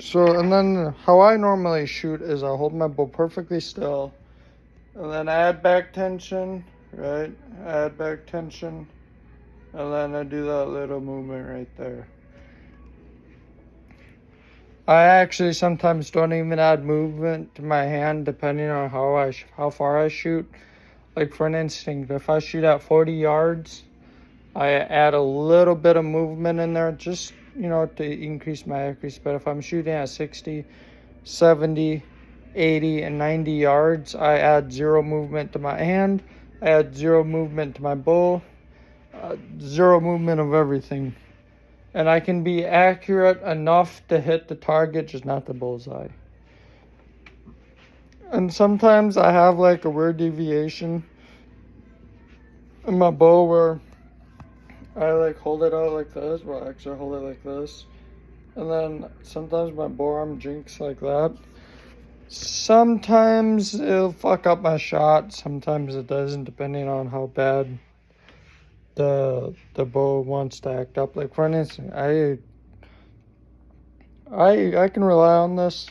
So, and then how I normally shoot is I hold my bow perfectly still, and then add back tension, right? Add back tension, and then I do that little movement right there. I actually sometimes don't even add movement to my hand depending on how far I shoot. Like for an instinct, if I shoot at 40 yards, I add a little bit of movement in there just, to increase my accuracy. But if I'm shooting at 60, 70, 80, and 90 yards, I add zero movement to my hand. I add zero movement to my bow, zero movement of everything. And I can be accurate enough to hit the target, just not the bullseye. And sometimes I have like a weird deviation in my bow where I like hold it out like this. Well, actually, I hold it like this. And then sometimes my bow arm jinks like that. Sometimes it'll fuck up my shot. Sometimes it doesn't, depending on how bad the bow wants to act up. Like for instance, I can rely on this,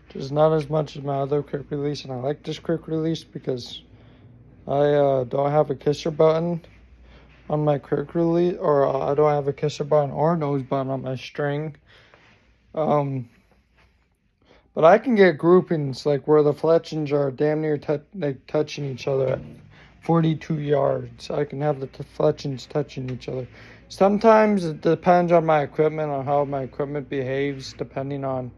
just not as much as my other quick release, and I like this quick release because I don't have a kisser button on my quick release, or I don't have a kisser button or nose button on my string. But I can get groupings like where the fletchings are damn near touching each other at 42 yards. I can have the fletchings touching each other. Sometimes it depends on my equipment, on how my equipment behaves, depending on,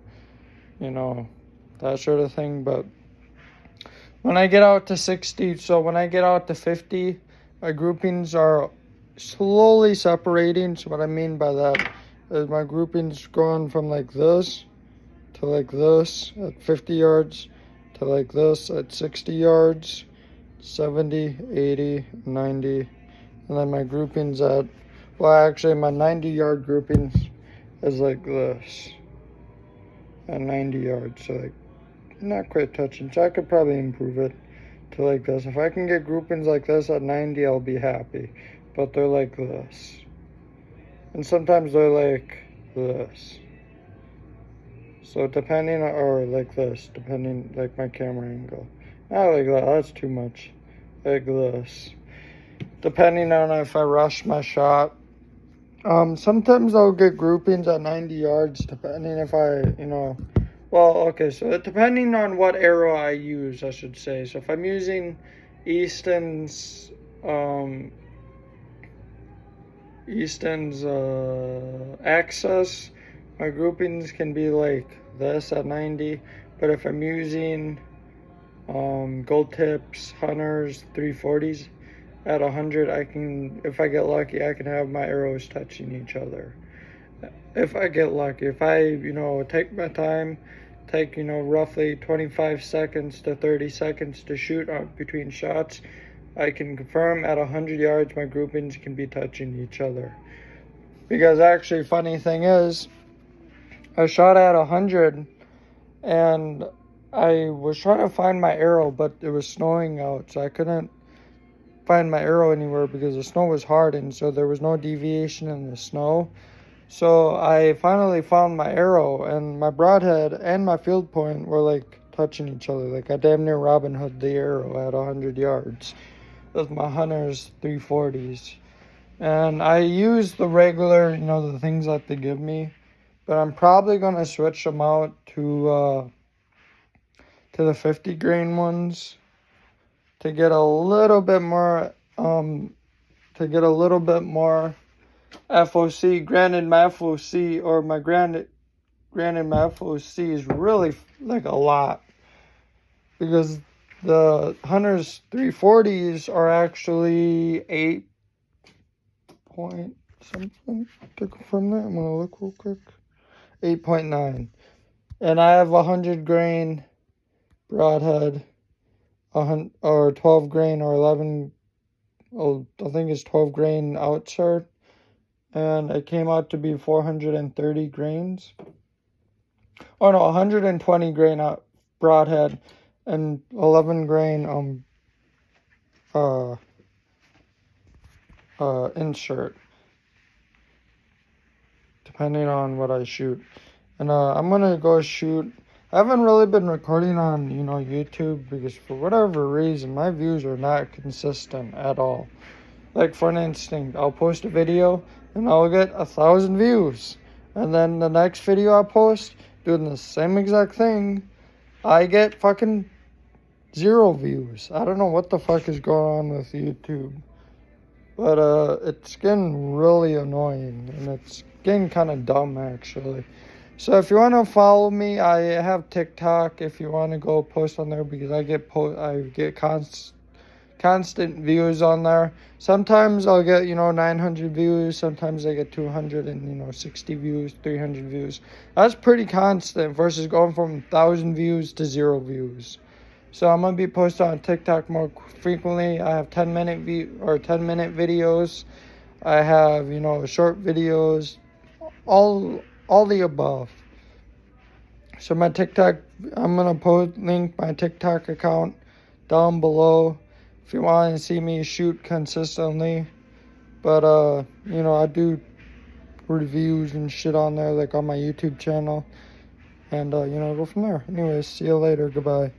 that sort of thing. But when I get out to 60, so when I get out to 50, my groupings are slowly separating. So what I mean by that is my groupings going from like this to like this at 50 yards to like this at 60 yards, 70, 80, 90, and then my groupings at, well, actually my 90-yard groupings is like this at 90 yards, so like not quite touching. So I could probably improve it to like this. If I can get groupings like this at 90, I'll be happy. But they're like this, and sometimes they're like this. So depending, or like this, depending, like my camera angle. Not like that, that's too much. Like this. Depending on if I rush my shot. Sometimes I'll get groupings at 90 yards, depending if so depending on what arrow I use, I should say. So if I'm using Easton's Access, my groupings can be like this at 90, but if I'm using Gold Tips, Hunters, 340s at 100, if I get lucky, I can have my arrows touching each other. If I get lucky, if I, take my time, take, roughly 25 seconds to 30 seconds to shoot between shots, I can confirm at 100 yards my groupings can be touching each other. Because actually, funny thing is, I shot at 100 and I was trying to find my arrow, but it was snowing out, so I couldn't find my arrow anywhere because the snow was hard, and so there was no deviation in the snow. So I finally found my arrow, and my broadhead and my field point were like touching each other. Like I damn near Robin Hood the arrow at 100 yards with my Hunters 340s. And I use the regular, the things that they give me, but I'm probably going to switch them out to the 50 grain ones to get a little bit more FOC. Granted, my FOC, or my granted my FOC is really like a lot, because the Hunters 340s are actually 8 point something. To confirm that, I'm gonna look real quick. 8.9, and I have 100 grain broadhead, or 12 grain or 11. Oh, I think it's 12 grain outsert, and it came out to be 430 grains. Oh no, 120 grain out broadhead and 11 grain insert, depending on what I shoot. And I'm gonna go shoot. I haven't really been recording on, YouTube because for whatever reason, my views are not consistent at all. Like for an instance, I'll post a video and I'll get 1,000 views. And then the next video I post, doing the same exact thing, I get fucking 0 views. I don't know what the fuck is going on with YouTube. But it's getting really annoying and it's getting kind of dumb actually. So if you want to follow me, I have TikTok. If you want to go post on there, because I get constant views on there. Sometimes I'll get 900 views. Sometimes I get 260 views, 300 views. That's pretty constant versus going from 1,000 views to 0 views. So I'm gonna be posting on TikTok more frequently. I have 10-minute videos. I have short videos, all the above. So my TikTok, I'm gonna link my TikTok account down below if you want to see me shoot consistently. But I do reviews and shit on there, like on my YouTube channel, and go from there. Anyways, see you later. Goodbye.